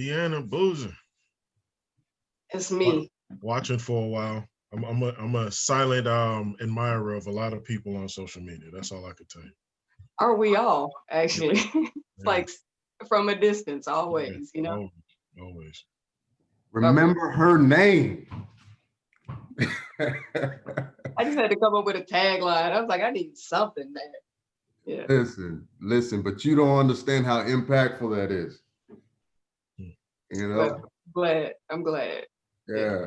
Deanna Boozer. It's me. Watching for a while. I'm a silent admirer of a lot of people on social media. That's all I could tell you. Are we all, actually? Yeah. It's like from a distance, always, you know? Always. Remember her name. I just had to come up with a tagline. I was like, I need something, man. Yeah. Listen, but you don't understand how impactful that is. You know? I'm glad. Yeah.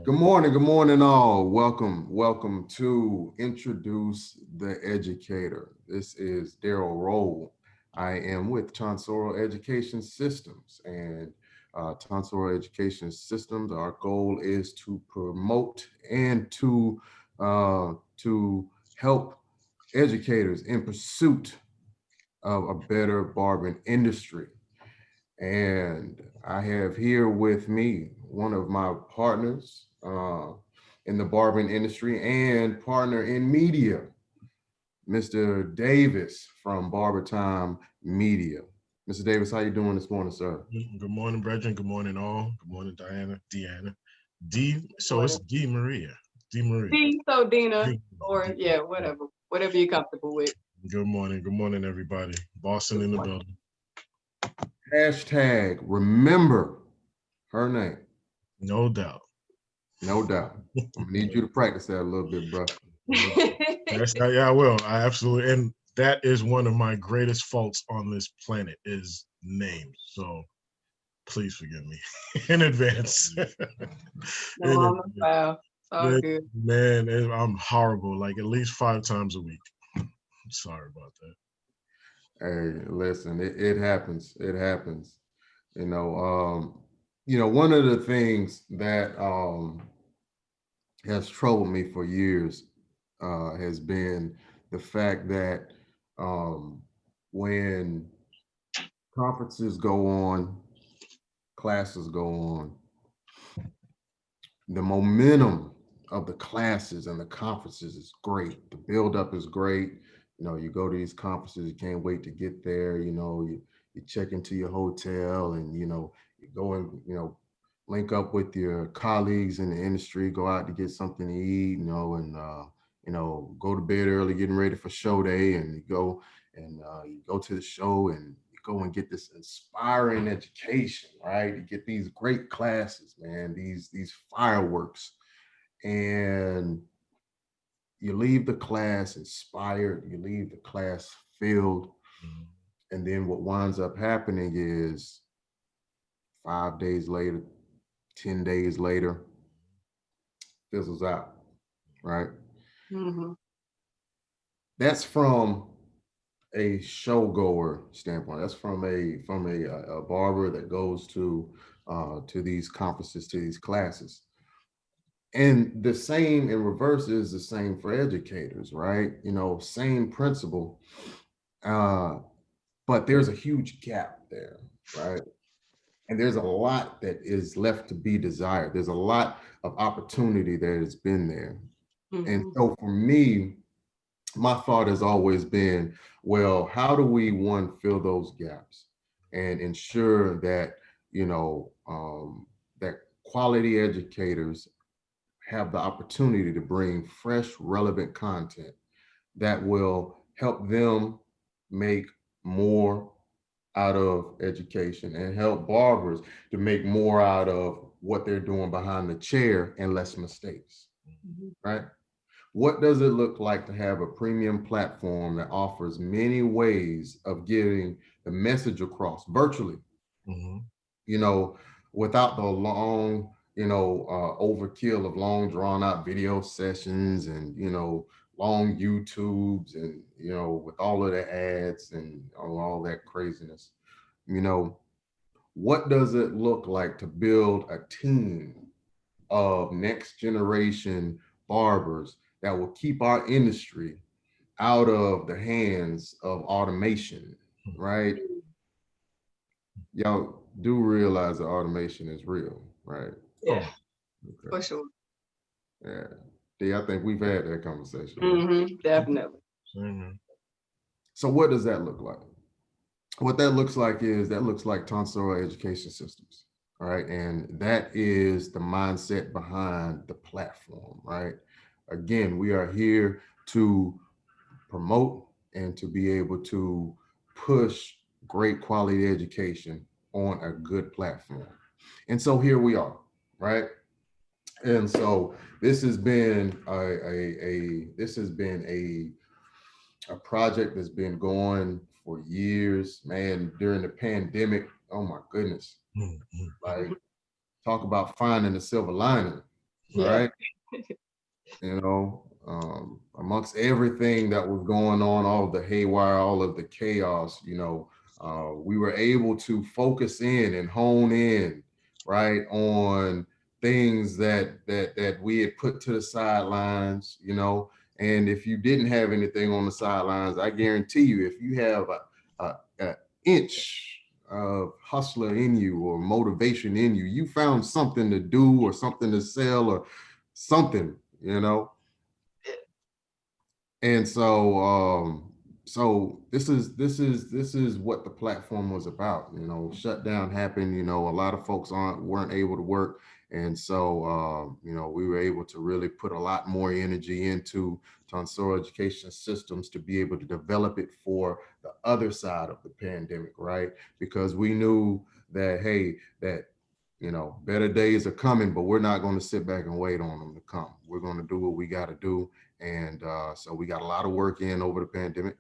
Good morning all. Welcome to Introduce the Educator. This is Daryl Rolle. I am with Tonsorial Education Systems, and Tonsorial Education Systems, our goal is to promote and to help educators in pursuit of a better barbering industry. And I have here with me one of my partners in the barbering industry and partner in media, Mr. Davis from BarberTime Media. Mr. Davis, how you doing this morning, sir? Good morning, brethren. Good morning, all. Good morning, Deanna. So it's Dee Marie. Dee, so Dina, or yeah, whatever you're comfortable with. Good morning, everybody. Boston in the building. Hashtag remember her name. No doubt. No doubt. I'm gonna need you to practice that a little bit, bro. Yeah, I will. I absolutely. And that is one of my greatest faults on this planet is names. So please forgive me in advance. Wow. It's all good. Man, I'm horrible, like at least 5 times a week. Sorry about that. Hey, listen, it happens. It happens. You know, one of the things that has troubled me for years has been the fact that when conferences go on, classes go on, the momentum of the classes and the conferences is great. The buildup is great. You know, you go to these conferences, you can't wait to get there. You know, you check into your hotel and, you know, you go and, you know, link up with your colleagues in the industry, go out to get something to eat, you know, and, you know, go to bed early, getting ready for show day, and you go to the show and you go and get this inspiring education, right? You get these great classes, man, these fireworks, and you leave the class inspired, you leave the class filled, and then what winds up happening is 5 days later, 10 days later, fizzles out, right? Mm-hmm. That's from a showgoer standpoint. That's from a barber that goes to these conferences, to these classes. And the same in reverse is the same for educators, right? You know, same principle, but there's a huge gap there, right? And there's a lot that is left to be desired. There's a lot of opportunity that has been there. Mm-hmm. And so for me, my thought has always been, well, how do we, one, fill those gaps and ensure that, you know, that quality educators have the opportunity to bring fresh, relevant content that will help them make more out of education and help barbers to make more out of what they're doing behind the chair and less mistakes, right? What does it look like to have a premium platform that offers many ways of getting the message across virtually, you know, without the long, you know, overkill of long drawn out video sessions and, you know, long YouTubes and, you know, with all of the ads and all that craziness, you know, what does it look like to build a team of next generation barbers that will keep our industry out of the hands of automation, right? Y'all do realize that automation is real, right? Yeah, okay. For sure. Yeah, Dee, I think we've had that conversation. Mm-hmm, definitely. So what does that look like? what that looks like is Tonsorial education systems. All right. And that is the mindset behind the platform, right? Again, we are here to promote and to be able to push great quality education on a good platform. And so here we are, right? And so this has been a project that's been going for years, man. During the pandemic, oh my goodness, like talk about finding the silver lining, Yeah. right? You know, amongst everything that was going on, all of the haywire, all of the chaos, you know, we were able to focus in and hone in, right, on things that we had put to the sidelines, you know. And if you didn't have anything on the sidelines, I guarantee you, if you have a inch of hustler in you or motivation in you, you found something to do or something to sell or something, you know. And so this is what the platform was about. You know, shutdown happened, you know, a lot of folks weren't able to work. And so you know, we were able to really put a lot more energy into Tonsorial education systems to be able to develop it for the other side of the pandemic, right? Because we knew that, hey, that, you know, better days are coming, but we're not going to sit back and wait on them to come. We're going to do what we got to do. And so we got a lot of work in over the pandemic,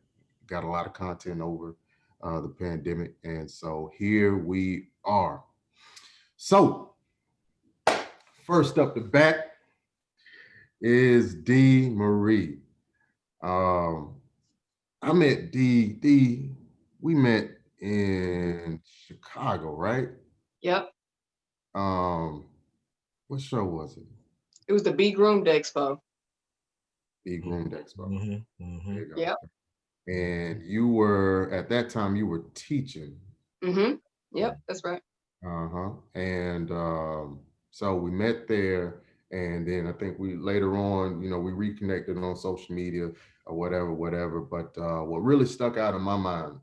got a lot of content over the pandemic. And so here we are. So first up the bat is Dee Marie. I met Dee, we met in Chicago, right? Yep. What show was it? It was the Be Groomed Expo. Be Groomed Expo. There you go. Yep. And you were, at that time, you were teaching. Yep, that's right. And so we met there, and then I think we later on, you know, we reconnected on social media or whatever. But what really stuck out in my mind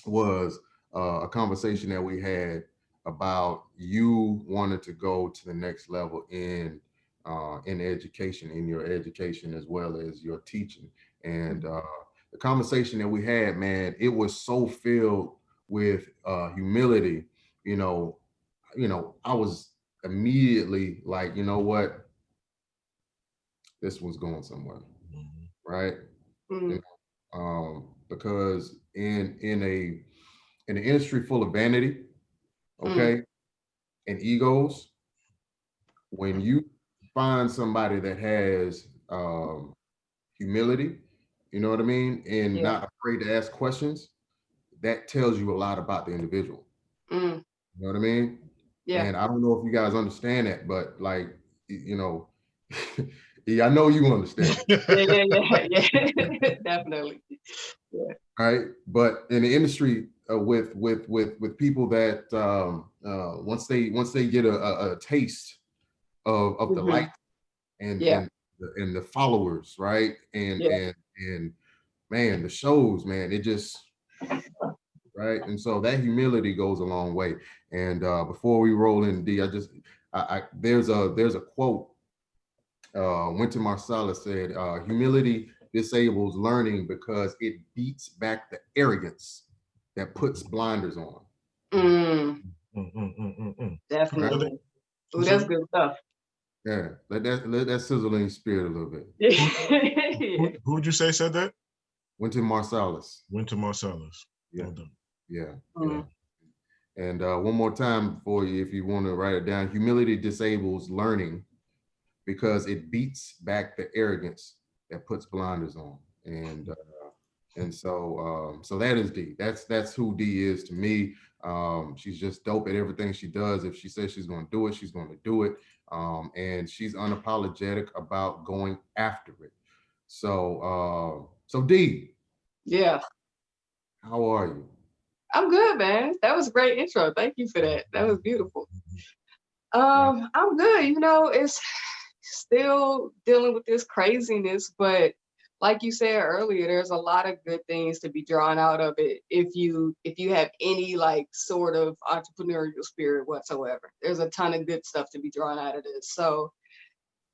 was a conversation that we had about you wanting to go to the next level in education, in your education as well as your teaching. And the conversation that we had, man, it was so filled with humility. You know, I was immediately like, you know what, this one's going somewhere, right? You know, because in an industry full of vanity, okay, and egos, when you find somebody that has humility, you know what I mean, and not afraid to ask questions, that tells you a lot about the individual. You know what I mean? Yeah. And I don't know if you guys understand that, but like, you know, yeah, I know you understand. Yeah. Definitely. Yeah. Right. But in the industry with people that once they get a taste of the light and the followers, right? And man, the shows, man, it just right. And so that humility goes a long way. And before we roll in, D, there's a quote. Wynton Marsalis said, humility disables learning because it beats back the arrogance that puts blinders on. Definitely. Right? Ooh, that's good stuff. Yeah, let that sizzle in your spirit a little bit. Who would you say said that? Wynton Marsalis. Wynton Marsalis. Yeah. Well done. Yeah. And one more time for you, if you want to write it down, humility disables learning because it beats back the arrogance that puts blinders on. And so that is Dee. That's who Dee is to me. She's just dope at everything she does. If she says she's going to do it, she's going to do it. And she's unapologetic about going after it. So Dee. Yeah. How are you? I'm good, man. That was a great intro. Thank you for that. That was beautiful. I'm good. You know, it's still dealing with this craziness, but like you said earlier, there's a lot of good things to be drawn out of it if you have any like sort of entrepreneurial spirit whatsoever. There's a ton of good stuff to be drawn out of this. So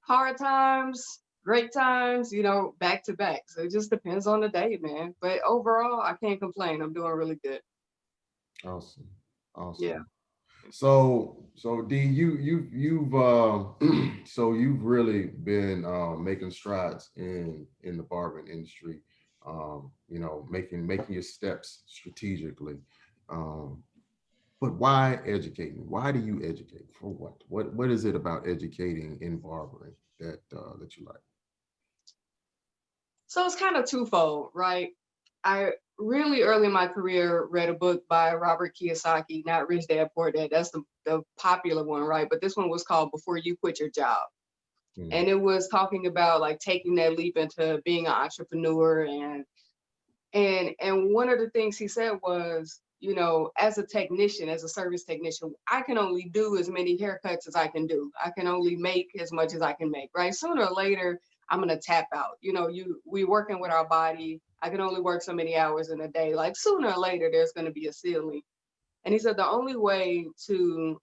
hard times, great times, back to back. So it just depends on the day, man. But overall, I can't complain. I'm doing really good. Awesome. Yeah. So Dee, you've so you've really been making strides in the barbering industry. Making your steps strategically. But why educating? Why do you educate? For what? What is it about educating in barbering that you like? So it's kind of twofold, right? I really early in my career read a book by Robert Kiyosaki, Not Rich Dad Poor Dad. That's the popular one, right? But this one was called Before You Quit Your Job. And it was talking about like taking that leap into being an entrepreneur. And one of the things he said was, as a technician, as a service technician, I can only do as many haircuts as I can do. I can only make as much as I can make, right? Sooner or later, I'm gonna tap out. We working with our body. I can only work so many hours in a day. Like sooner or later, there's gonna be a ceiling. And he said the only way to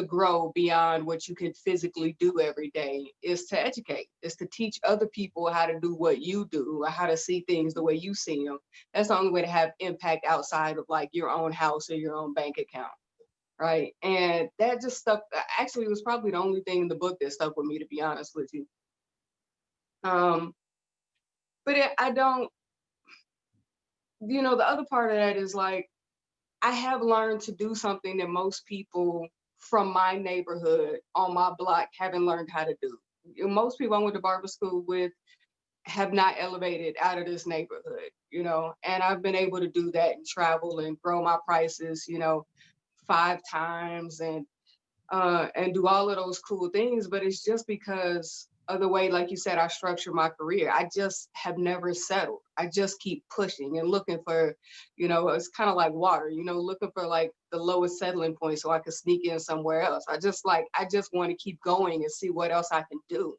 grow beyond what you can physically do every day is to educate, is to teach other people how to do what you do, or how to see things the way you see them. That's the only way to have impact outside of like your own house or your own bank account, right? And that just stuck. Actually, it was probably the only thing in the book that stuck with me, to be honest with you. I don't, the other part of that is like, I have learned to do something that most people from my neighborhood on my block haven't learned how to do. Most people I went to barber school with have not elevated out of this neighborhood, and I've been able to do that and travel and grow my prices, 5 times and do all of those cool things. But it's just because of the way, like you said, I structure my career. I just have never settled. I just keep pushing and looking for, it's kind of like water, looking for like the lowest settling point so I can sneak in somewhere else. I just want to keep going and see what else I can do.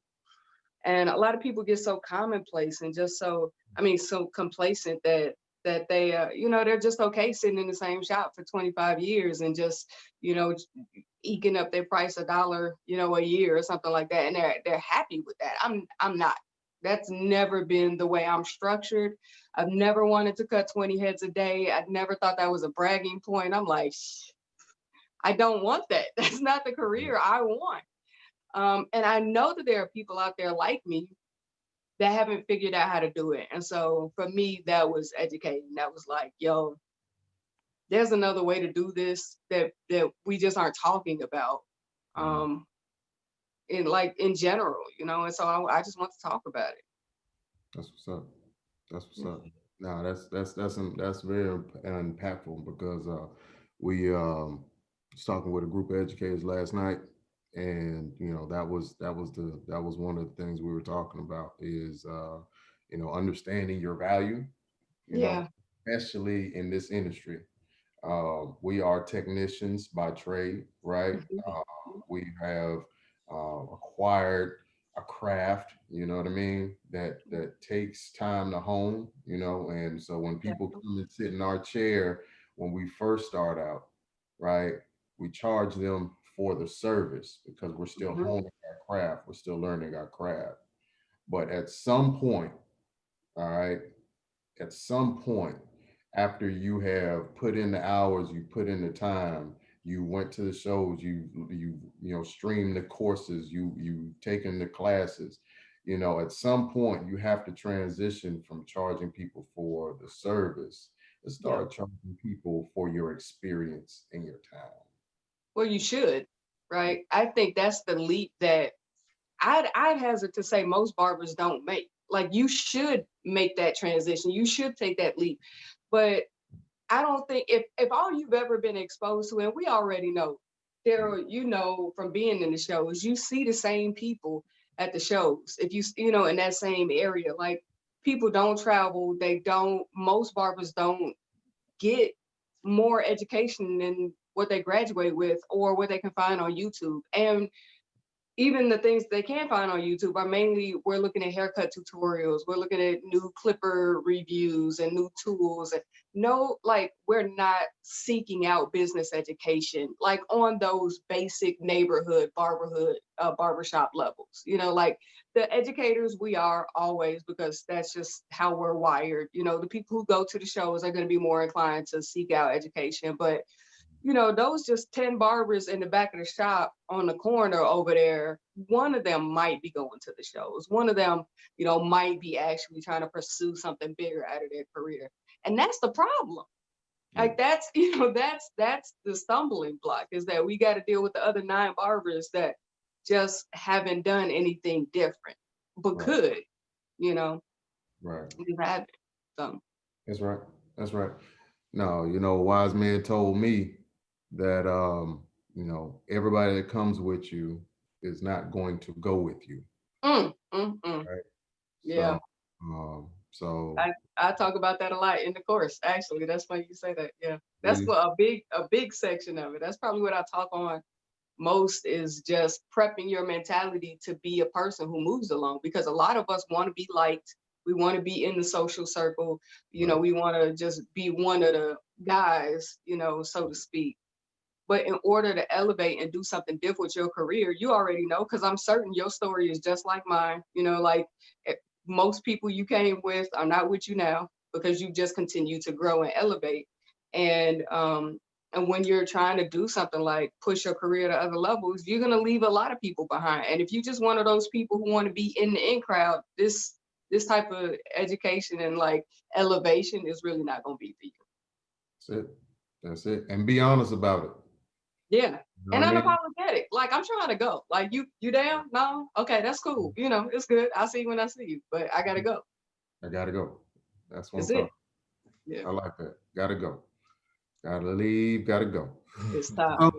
And a lot of people get so commonplace and just so complacent that they, they're just okay sitting in the same shop for 25 years and just, eking up their price $1, a year or something like that. And they're happy with that. I'm not. That's never been the way I'm structured. I've never wanted to cut 20 heads a day. I never thought that was a bragging point. I'm like, I don't want that. That's not the career I want. And I know that there are people out there like me that haven't figured out how to do it. And so for me, that was educating. That was like, yo, there's another way to do this that we just aren't talking about in general, and so I just want to talk about it. That's what's up. That's what's up. No, that's very impactful because we was talking with a group of educators last night, and that was one of the things we were talking about is understanding your value, especially in this industry. We are technicians by trade, right? We have acquired a craft, you know what I mean, that takes time to hone, and so when people come and sit in our chair when we first start out, right, we charge them for the service because we're still honing our craft, we're still learning our craft. But at some point, all right, at some point, after you have put in the hours, you put in the time, you went to the shows, you streamed the courses, you taken the classes, at some point you have to transition from charging people for the service and start charging people for your experience and your time. Well, you should, right? I think that's the leap that I'd hazard to say most barbers don't make. Like, you should make that transition. You should take that leap. But I don't think if all you've ever been exposed to, and we already know, Daryl, from being in the shows, you see the same people at the shows. If in that same area, like, people don't travel. Most barbers don't get more education than what they graduate with or what they can find on YouTube. And even the things they can find on YouTube are mainly, we're looking at haircut tutorials, we're looking at new clipper reviews and new tools. And no, like, we're not seeking out business education, like on those basic neighborhood barbershop levels. You know, like the educators we are always, because that's just how we're wired. You know, the people who go to the shows are going to be more inclined to seek out education, but you know, those just 10 barbers in the back of the shop on the corner over there, one of them might be going to the shows. One of them, you know, might be actually trying to pursue something bigger out of their career. And that's the problem. Like that's, you know, that's the stumbling block, is that we got to deal with the other 9 barbers that just haven't done anything different, but could, you know, you haven't. So. That's right. That's right. No, you know, a wise man told me that you know, everybody that comes with you is not going to go with you. Right? Yeah. So I talk about that a lot in the course. Actually, that's funny you say that. Yeah, that's what a big section of it. That's probably what I talk on most, is just prepping your mentality to be a person who moves along, because a lot of us want to be liked. We want to be in the social circle. You know, we want to just be one of the guys, you know, so to speak. But in order to elevate and do something different with your career, you already know, because I'm certain your story is just like mine. You know, like most people you came with are not with you now, because you just continue to grow and elevate. And when you're trying to do something like push your career to other levels, you're going to leave a lot of people behind. And if you're just one of those people who want to be in the in crowd, this type of education and like elevation is really not going to be for you. That's it. That's it. And be honest about it. Yeah. You know, and unapologetic. Like, I'm trying to go. Like, you down? No? Okay, that's cool. You know, it's good. I'll see you when I see you. But I gotta go. I gotta go. That's what I'm talking. Yeah. I like that. Gotta go. Gotta leave. Gotta go. It's time.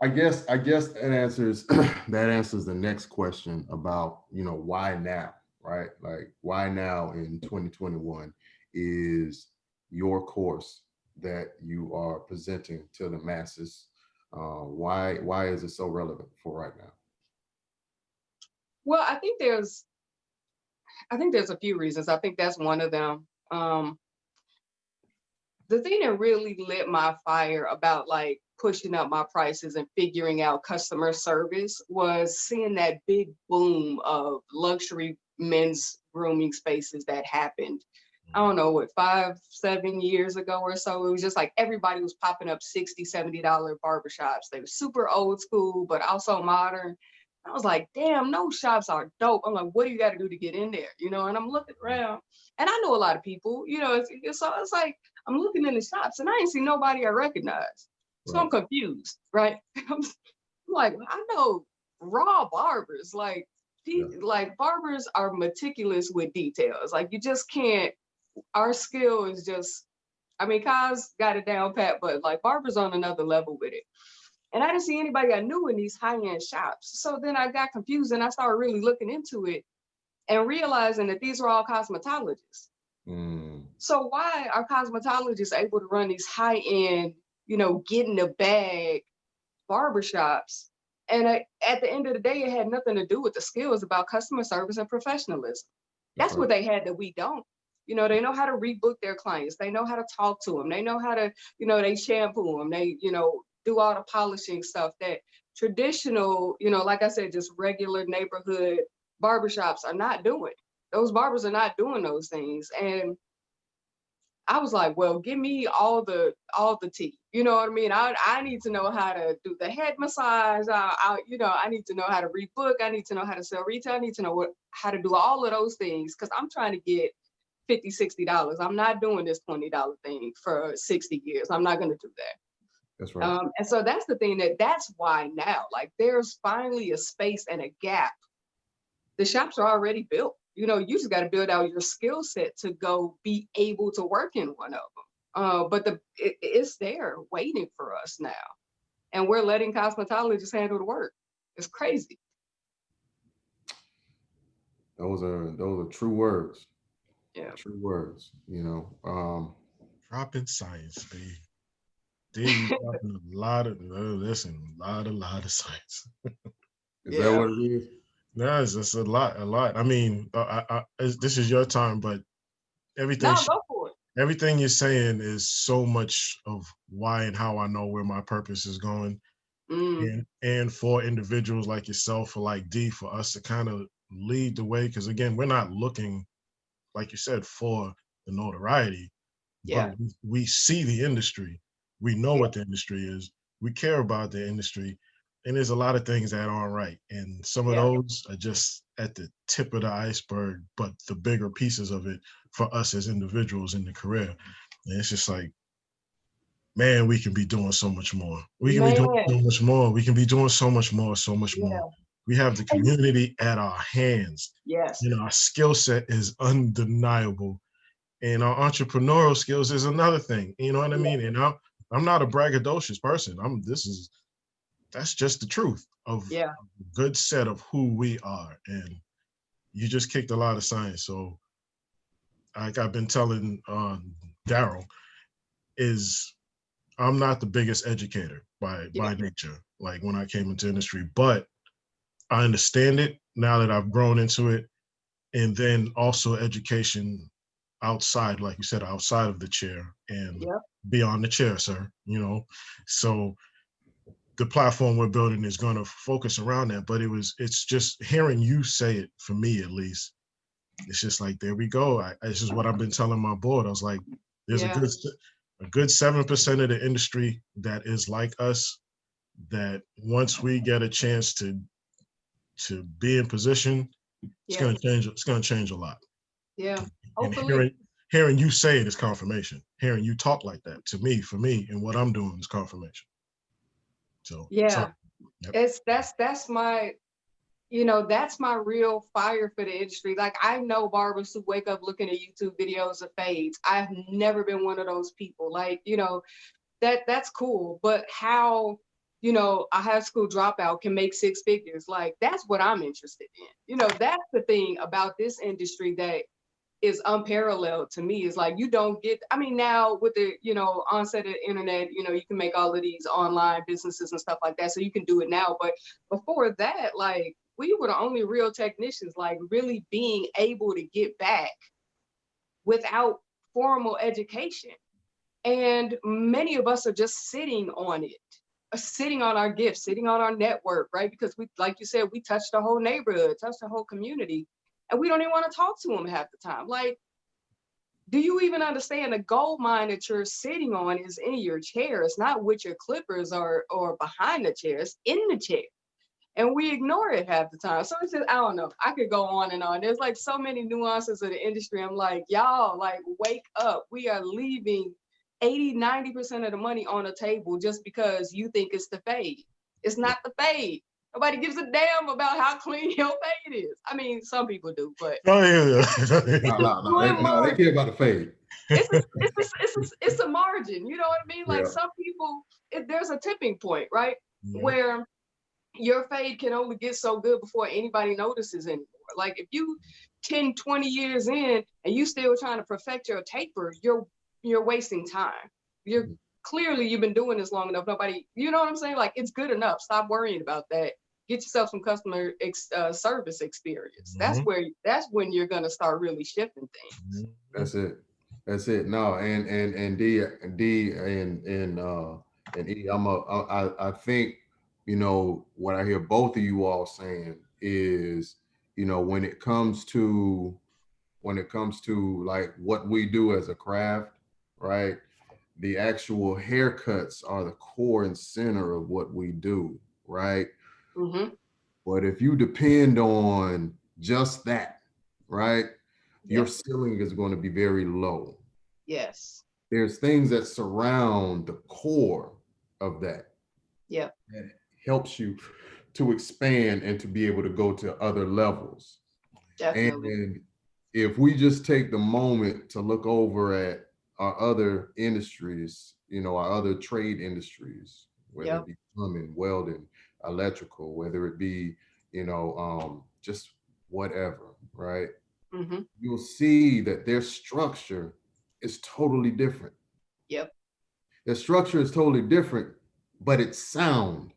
I guess that answers the next question about, you know, why now, right? Like, why now in 2021 is your course that you are presenting to the masses? Why is it so relevant for right now? Well, I think there's a few reasons. I think that's one of them. The thing that really lit my fire about like pushing up my prices and figuring out customer service was seeing that big boom of luxury men's grooming spaces that happened. I don't know, what, 5-7 years ago or so. It was just like everybody was popping up $60-$70 barbershops. They were super old school, but also modern. I was like, damn, those shops are dope. I'm like, what do you got to do to get in there? You know, and I'm looking around, and I know a lot of people, you know, so it's like, I'm looking in the shops and I ain't see nobody I recognize. So I'm confused, right? I'm like, I know raw barbers, like, like barbers are meticulous with details. Like, you just can't, our skill is just, I mean, Kaz got it down pat, but like barbers on another level with it. And I didn't see anybody I knew in these high-end shops. So then I got confused and I started really looking into it and realizing that these were all cosmetologists. So why are cosmetologists able to run these high-end, you know, get in the bag barbershops? And at the end of the day, it had nothing to do with the skills, about customer service and professionalism. That's what they had that we don't. You know, they know how to rebook their clients. They know how to talk to them. They know how to, you know, they shampoo them. They, you know, do all the polishing stuff that traditional, you know, like I said, just regular neighborhood barbershops are not doing. Those barbers are not doing those things. And I was like, well, give me all the tea. You know what I mean? I need to know how to do the head massage. You know, I need to know how to rebook. I need to know how to sell retail. I need to know how to do all of those things, because I'm trying to get $50-$60. I'm not doing this $20 thing for 60 years. I'm not going to do that. That's right. And so that's the thing, that's why now, like, there's finally a space and a gap. The shops are already built. You know, you just got to build out your skill set to go be able to work in one of them. But it's there waiting for us now. And we're letting cosmetologists handle the work. It's crazy. Those are true words. Yeah. True words, you know. Dropping science, babe. Dee, you dropping a lot of science. Is that what it is? No, it's a lot, a lot. I mean, this is your time, but everything, No, go for it. everything you're saying is so much of why and how I know where my purpose is going. And for individuals like yourself or like Dee, for us to kind of lead the way, because again, we're not looking, like you said, for the notoriety, but Yeah. we see the industry. We know what the industry is. We care about the industry. And there's a lot of things that aren't right. And some of those are just at the tip of the iceberg, but the bigger pieces of it for us as individuals in the career. And it's just like, man, we can be doing so much more. We can be doing so much more. We can be doing so much more, so much more. We have the community at our hands. Yes. You know, our skill set is undeniable. And our entrepreneurial skills is another thing. You know what I mean? And I'm not a braggadocious person. That's just the truth of a good set of who we are. And you just kicked a lot of science. So like I've been telling Daryl, is I'm not the biggest educator by nature, like when I came into industry, but I understand it now that I've grown into it. And then also education outside, like you said, outside of the chair and beyond the chair, sir, you know? So the platform we're building is going to focus around that, but it's just hearing you say it, for me at least, it's just like, there we go. This is what I've been telling my board. I was like, there's a good 7% of the industry that is like us, that once we get a chance to be in position, it's going to change. It's going to change a lot. Yeah. Hopefully. And hearing you say it is confirmation. Hearing you talk like that to me, for me, and what I'm doing is confirmation. So that's my, that's my real fire for the industry. Like, I know barbers who wake up looking at YouTube videos of fades. I've never been one of those people. Like, that's cool, but how, a high school dropout can make 6 figures, like, that's what I'm interested in. That's the thing about this industry that is unparalleled to me, is like, you don't get, I mean, now with the, onset of the internet, you can make all of these online businesses and stuff like that. So you can do it now. But before that, like, we were the only real technicians, like, really being able to get back without formal education. And many of us are just sitting on it, sitting on our gifts, sitting on our network, right? Because we, like you said, we touched the whole neighborhood, touched the whole community, and we don't even want to talk to them half the time. Like, do you even understand the gold mine that you're sitting on is in your chair? It's not with your clippers or behind the chair, it's in the chair. And we ignore it half the time. So it's just, I don't know. I could go on and on. There's like so many nuances of the industry. I'm like, y'all, like, wake up. We are leaving 80–90% of the money on the table just because you think it's the fade. It's not the fade. Nobody gives a damn about how clean your fade is. I mean, some people do, but no, they care about the fade. It's a margin. You know what I mean? Like, some people, there's a tipping point, right? Where your fade can only get so good before anybody notices anymore. Like, if you 10, 20 years in and you still trying to perfect your taper, you're wasting time. You've been doing this long enough. Nobody, you know what I'm saying? Like, it's good enough. Stop worrying about that. Get yourself some customer service experience. That's when you're gonna start really shifting things. That's it. No, and D and E, I think, what I hear both of you all saying is, when it comes to like what we do as a craft, right? The actual haircuts are the core and center of what we do, right? But if you depend on just that, right, your ceiling is going to be very low. Yes. There's things that surround the core of that. Yeah. That helps you to expand and to be able to go to other levels. Definitely. And if we just take the moment to look over at our other industries, our other trade industries, whether it be plumbing, welding, electrical, whether it be, just whatever, right? You'll see that their structure is totally different. Yep. Their structure is totally different, but it's sound.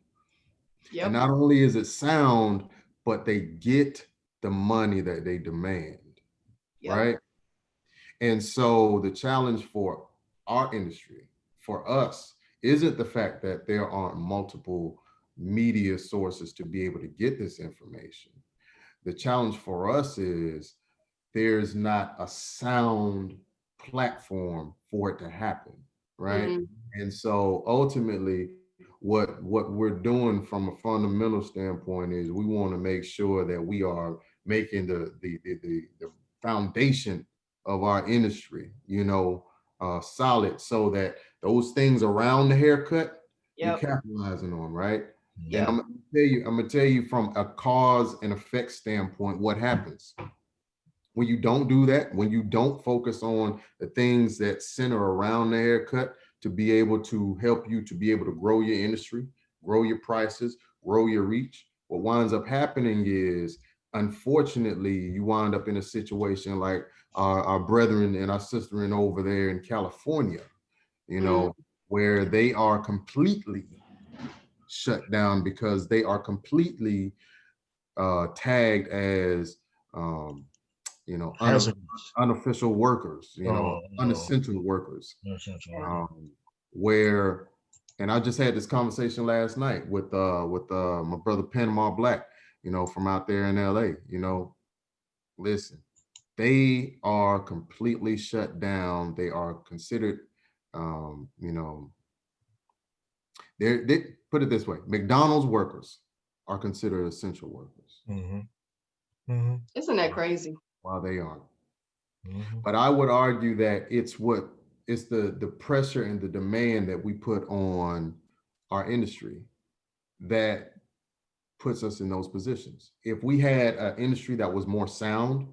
And not only is it sound, but they get the money that they demand, right? And so the challenge for our industry, for us, isn't the fact that there aren't multiple media sources to be able to get this information. The challenge for us is there's not a sound platform for it to happen, right? And so ultimately, what we're doing from a fundamental standpoint is we want to make sure that we are making the foundation of our industry, solid, so that those things around the haircut, you're capitalizing on, right? And I'm gonna tell you from a cause and effect standpoint what happens when you don't do that, when you don't focus on the things that center around the haircut to be able to help you to be able to grow your industry, grow your prices, grow your reach. What winds up happening is, unfortunately, you wind up in a situation like our brethren and our sister over there in California, where they are completely shut down because they are completely tagged as unofficial workers, unessential workers, where, and I just had this conversation last night with my brother Panama Black, from out there in LA. Listen, they are completely shut down. They are considered, they put it this way: McDonald's workers are considered essential workers. Isn't that crazy? While they aren't. But I would argue that it's the pressure and the demand that we put on our industry that puts us in those positions. If we had an industry that was more sound,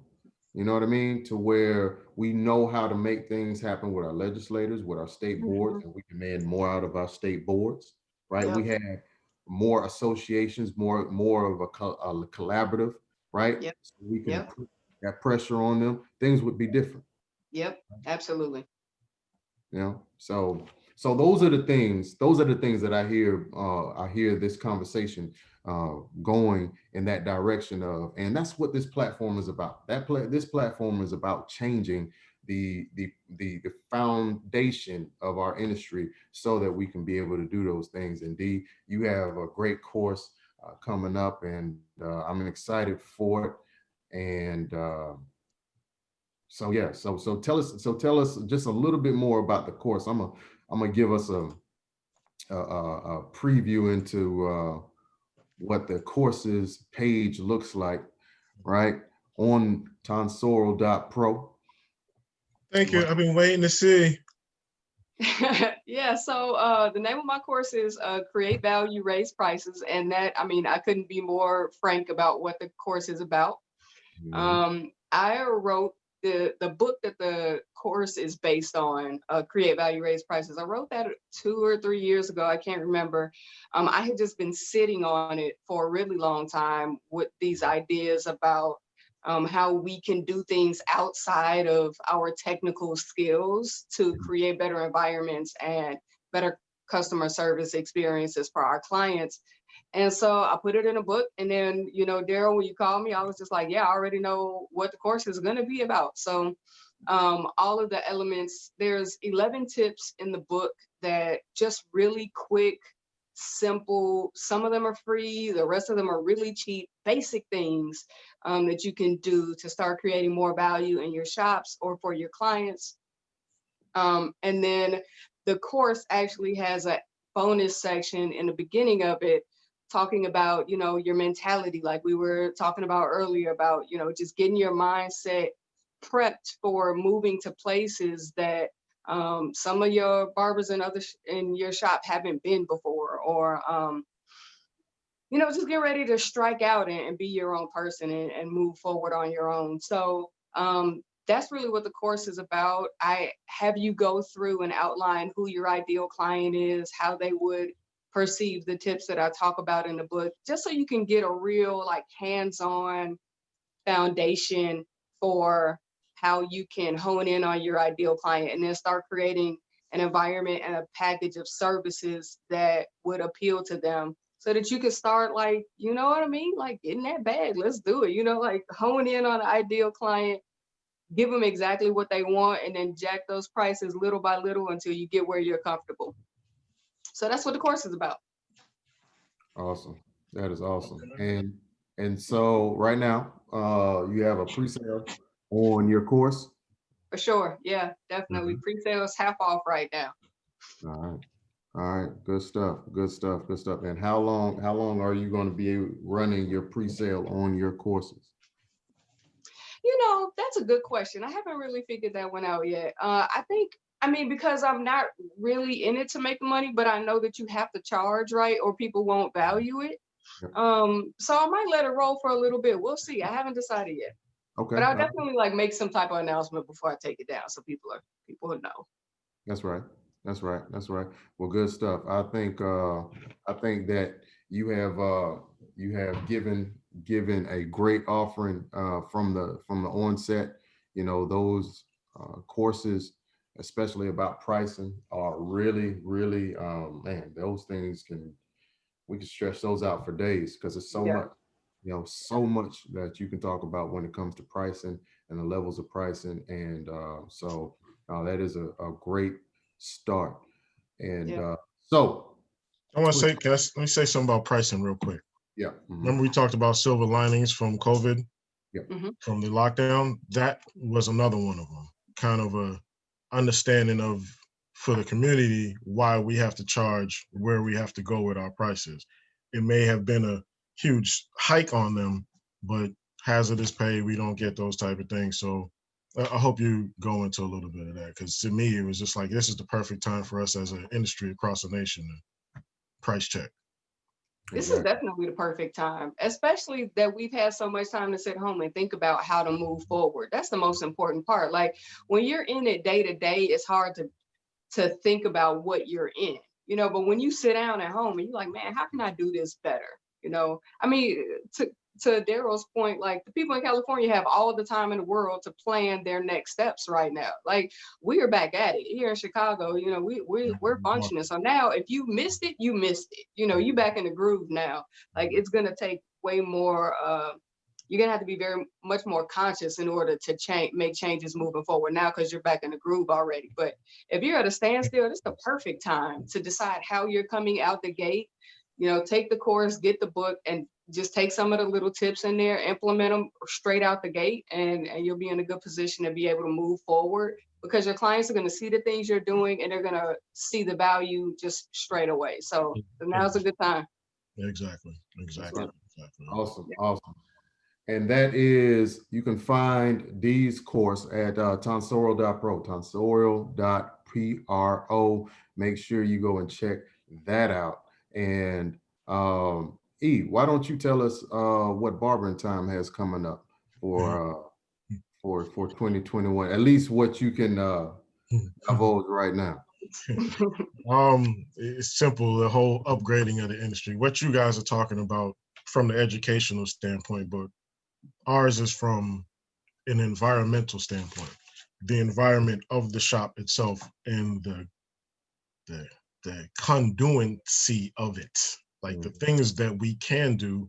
you know what I mean, to where we know how to make things happen with our legislators, with our state boards, and we demand more out of our state boards, right? We had more associations, more of a collaborative, right? So we can put that pressure on them, things would be different. Absolutely. So those are the things that I hear this conversation going in that direction of, and that's what this platform is about. This platform is about changing the foundation of our industry so that we can be able to do those things. And Dee, you have a great course coming up, and I'm excited for it. And so tell us just a little bit more about the course. I'm gonna give us a preview into what the courses page looks like, right, on Tonsorial.pro. Thank you. I've been waiting to see. So the name of my course is Create Value, Raise Prices. And that, I couldn't be more frank about what the course is about. I wrote the book that the course is based on, Create Value, Raise Prices. I wrote that 2 or 3 years ago. I can't remember. I had just been sitting on it for a really long time with these ideas about how we can do things outside of our technical skills to create better environments and better customer service experiences for our clients. And so I put it in a book. And then, Daryl, when you called me, I was just like, yeah, I already know what the course is going to be about. So all of the elements, there's 11 tips in the book that just really quick, simple. Some of them are free. The rest of them are really cheap, basic things that you can do to start creating more value in your shops or for your clients. And then the course actually has a bonus section in the beginning of it, talking about, your mentality, like we were talking about earlier, about, just getting your mindset prepped for moving to places that some of your barbers and others in your shop haven't been before, or just get ready to strike out and be your own person and move forward on your own. So that's really what the course is about. I have you go through and outline who your ideal client is, how they would perceive the tips that I talk about in the book, just so you can get a real hands-on foundation for how you can hone in on your ideal client and then start creating an environment and a package of services that would appeal to them, so that you can start, like, you know what I mean? Like, getting that bag, let's do it. You know, like hone in on the ideal client, give them exactly what they want, and then jack those prices little by little until you get where you're comfortable. So that's what the course is about. Awesome. That is awesome. And so right now, you have a pre-sale on your course. For sure. Yeah, definitely. Pre-sales half off right now. All right. All right. Good stuff. Good stuff. Good stuff. And how long are you going to be running your pre-sale on your courses? You know, that's a good question. I haven't really figured that one out yet. I mean, because I'm not really in it to make money, but I know that you have to charge, right? Or people won't value it. Yep. So I might let it roll for a little bit. We'll see. I haven't decided yet. Okay. But I'll definitely like make some type of announcement before I take it down, so people will know. That's right. That's right. That's right. Well, good stuff. I think that you have given a great offering from the onset. You know, those courses, especially about pricing, are really, really, man, those things we can stretch those out for days, because it's so much, so much that you can talk about when it comes to pricing and the levels of pricing. And so that is a great start. And so I want to say, let me say something about pricing real quick. Yeah. Remember we talked about silver linings from COVID, from the lockdown? That was another one of them. Kind of a understanding of, for the community, why we have to charge where we have to go with our prices. It may have been a huge hike on them, but hazardous pay, we don't get those type of things. So I hope you go into a little bit of that, because to me, it was just like, this is the perfect time for us as an industry across the nation to price check. This is definitely the perfect time, especially that we've had so much time to sit home and think about how to move forward. That's the most important part. Like, when you're in it day to day, it's hard to think about what you're in, but when you sit down at home and you're like, man, how can I do this better? I mean, to Daryl's point, like, the people in California have all the time in the world to plan their next steps right now. Like, we are back at it here in Chicago. We're functioning. So now, if you missed it, you missed it. You back in the groove now. Like, it's gonna take way more. You're gonna have to be very much more conscious in order to make changes moving forward now, because you're back in the groove already. But if you're at a standstill, it's the perfect time to decide how you're coming out the gate. Take the course, get the book, and just take some of the little tips in there, implement them straight out the gate, and you'll be in a good position to be able to move forward, because your clients are going to see the things you're doing and they're going to see the value just straight away. So now's a good time. Exactly. Awesome. Awesome. And that is, you can find Dee's course at Tonsorial.pro, Tonsorial.pro. Make sure you go and check that out. And E, why don't you tell us what Barbering Time has coming up for 2021? At least what you can divulge right now. It's simple, the whole upgrading of the industry. What you guys are talking about from the educational standpoint, but ours is from an environmental standpoint. The environment of the shop itself and the conduency of it. Like, the things that we can do,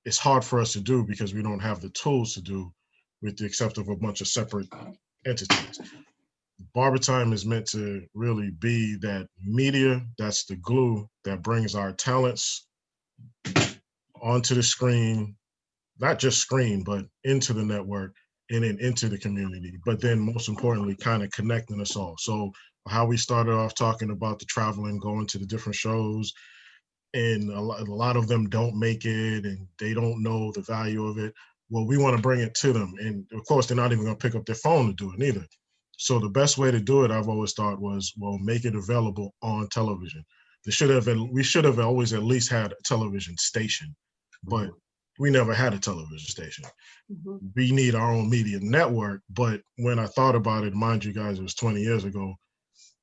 it's hard for us to do because we don't have the tools to do, with the exception of a bunch of separate entities. BarberTime is meant to really be that media, that's the glue that brings our talents onto the screen, not just screen, but into the network and then into the community. But then most importantly, kind of connecting us all. So how we started off talking about the traveling, going to the different shows, and a lot of them don't make it and they don't know the value of it. Well, we want to bring it to them. And of course, they're not even going to pick up their phone to do it either. So the best way to do it, I've always thought, was, well, make it available on television. We should have always at least had a television station, but we never had a television station. We need our own media network. But when I thought about it, mind you guys, it was 20 years ago,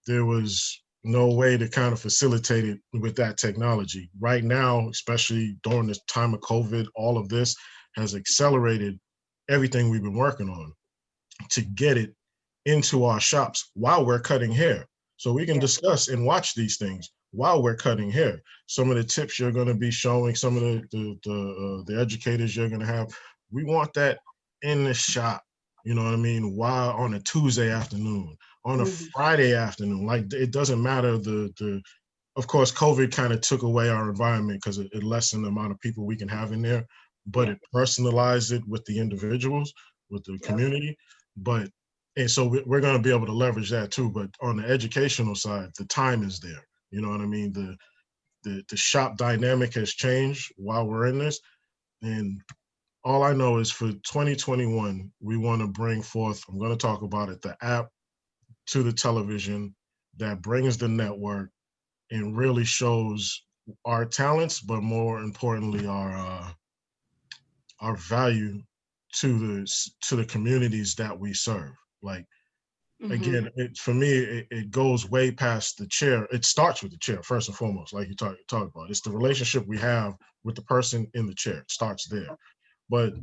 there was no way to kind of facilitate it with that technology. Right now, especially during this time of COVID, all of this has accelerated everything we've been working on to get it into our shops while we're cutting hair. So we can discuss and watch these things while we're cutting hair. Some of the tips you're going to be showing, some of the educators you're going to have, we want that in the shop. You know what I mean? While on a Tuesday afternoon, on a Friday afternoon, like it doesn't matter the of course, COVID kind of took away our environment because it lessened the amount of people we can have in there, but it personalized it with the individuals, with the community. But, and so we're going to be able to leverage that too. But on the educational side, the time is there. You know what I mean? The shop dynamic has changed while we're in this. And all I know is for 2021, we want to bring forth, I'm going to talk about it, the app to the television that brings the network and really shows our talents, but more importantly, our value to the communities that we serve. Like again, for me, it goes way past the chair. It starts with the chair first and foremost, like you talk about. It's the relationship we have with the person in the chair. It starts there, but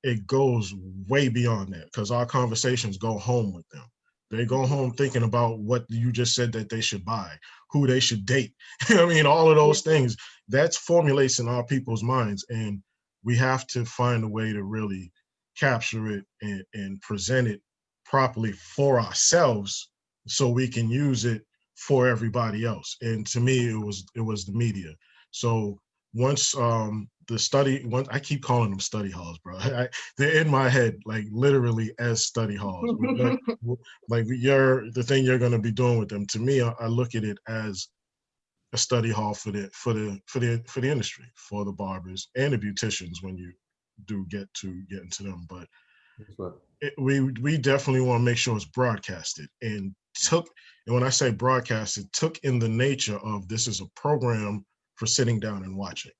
it goes way beyond that because our conversations go home with them. They go home thinking about what you just said that they should buy, who they should date. I mean, all of those things that's formulates in our people's minds. And we have to find a way to really capture it and present it properly for ourselves so we can use it for everybody else. And to me, it was the media. So once once I keep calling them study halls, bro. They're in my head, like literally as study halls. Like the thing you're going to be doing with them. To me, I look at it as a study hall for the industry, for the barbers and the beauticians when you do get into them. But we definitely want to make sure it's broadcasted and when I say broadcasted, took in the nature of this is a program for sitting down and watching,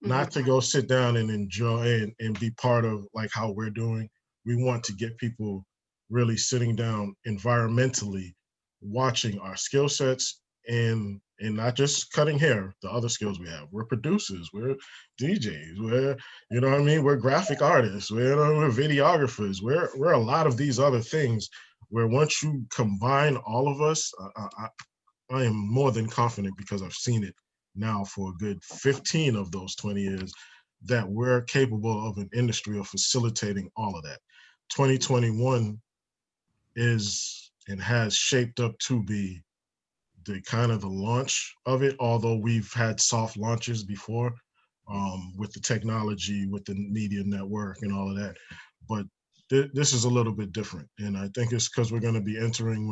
not to go sit down and enjoy and be part of like how we're doing. We want to get people really sitting down environmentally, watching our skill sets and not just cutting hair, the other skills we have. We're producers, we're DJs, we're, you know what I mean? We're graphic artists, we're videographers, we're a lot of these other things where once you combine all of us, I am more than confident because I've seen it now for a good 15 of those 20 years that we're capable of an industry of facilitating all of that. 2021 is and has shaped up to be the kind of the launch of it, although we've had soft launches before with the technology, with the media network and all of that. But this is a little bit different. And I think it's because we're going to be entering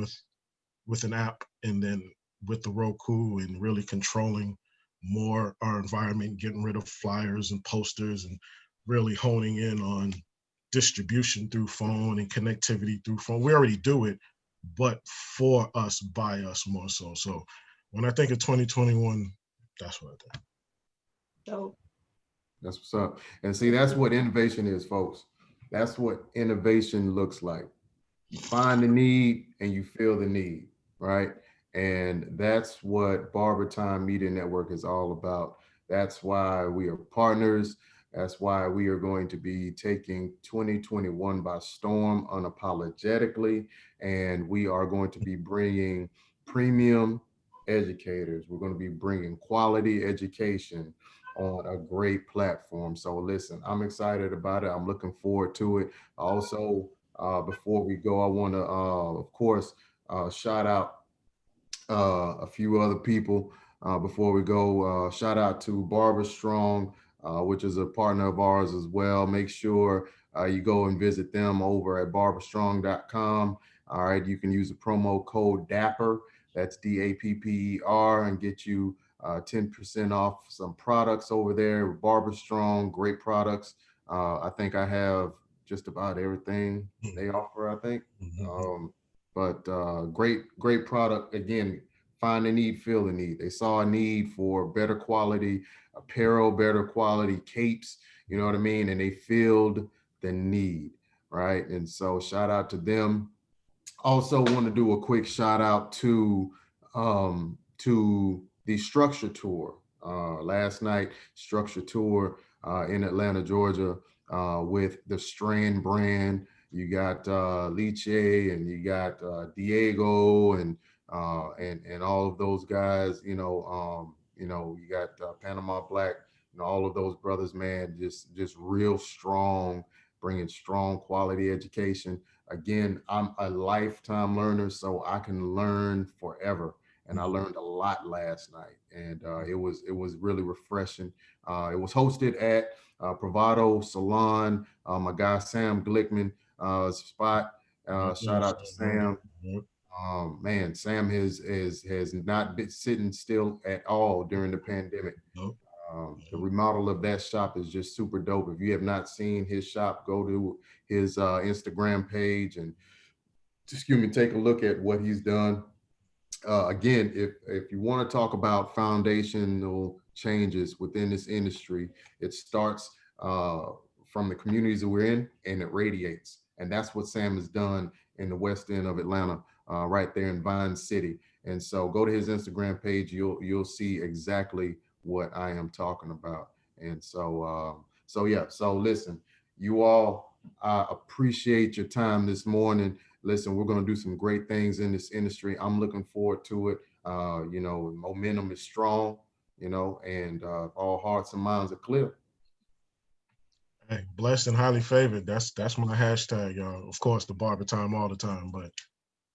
with an app and then with the Roku and really controlling more our environment, getting rid of flyers and posters and really honing in on distribution through phone and connectivity through phone. We already do it, but for us, by us more so. So when I think of 2021, that's what I think. So that's what's up. And see, that's what innovation is, folks. That's what innovation looks like. You find the need and you feel the need, right? And that's what BarberTime Media Network is all about. That's why we are partners. That's why we are going to be taking 2021 by storm unapologetically. And we are going to be bringing premium educators. We're going to be bringing quality education on a great platform. So listen, I'm excited about it. I'm looking forward to it. Also, before we go, I want to, of course, shout out a few other people before we go. Shout out to Barber Strong, which is a partner of ours as well. Make sure you go and visit them over at barberstrong.com. All right, you can use the promo code DAPPER, that's DAPPER, and get you 10% off some products over there. Barber Strong, great products. I think I have just about everything they offer, I think. But great product. Again, find the need, feel the need. They saw a need for better quality apparel, better quality capes, you know what I mean? And they filled the need, right? And so shout out to them. Also want to do a quick shout out to the Structure Tour. Last night, Structure Tour in Atlanta, Georgia, with the Strand brand. You got Liche and you got Diego and and all of those guys, you got Panama Black, all of those brothers, man, just real strong, bringing strong quality education. Again, I'm a lifetime learner, so I can learn forever. And I learned a lot last night, and it was really refreshing. It was hosted at Bravado Salon. My guy Sam Glickman spot. Shout out to Sam. Man, Sam has not been sitting still at all during the pandemic. The remodel of that shop is just super dope. If you have not seen his shop, go to his Instagram page and take a look at what he's done. Again, if you want to talk about foundational changes within this industry, it starts from the communities that we're in, and it radiates. And that's what Sam has done in the West End of Atlanta, right there in Vine City. And so go to his Instagram page, you'll see exactly what I am talking about. And so so listen, you all, I appreciate your time this morning. Listen, we're going to do some great things in this industry. I'm looking forward to it. Momentum is strong, and all hearts and minds are clear. Hey, blessed and highly favored. That's my hashtag, y'all. Of course, the BarberTime all the time, but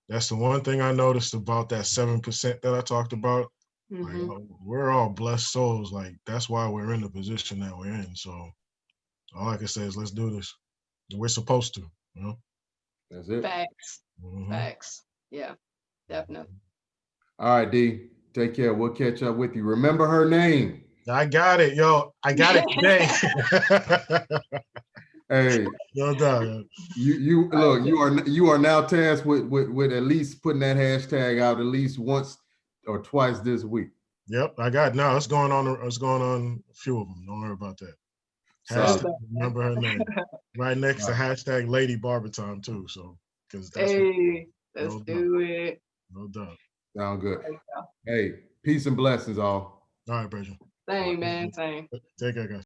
that's the one thing I noticed about that 7% that I talked about. Like, we're all blessed souls. Like, that's why we're in the position that we're in. So all I can say is let's do this. We're supposed to, That's it. Facts. Facts. Yeah, definitely. All right, Dee. Take care. We'll catch up with you. Remember her name. I got it, yo. I got it today. Hey, no doubt. You look. You are now tasked with at least putting that hashtag out at least once or twice this week. Yep, I got it. Now it's going on a few of them. Don't worry about that. Hashtag remember her name. Right next to hashtag Lady BarberTime too. So because that's let's do it. No doubt. Sound good. Hey, peace and blessings, all. All right, Bridget. Same, man. Same. Take care, guys.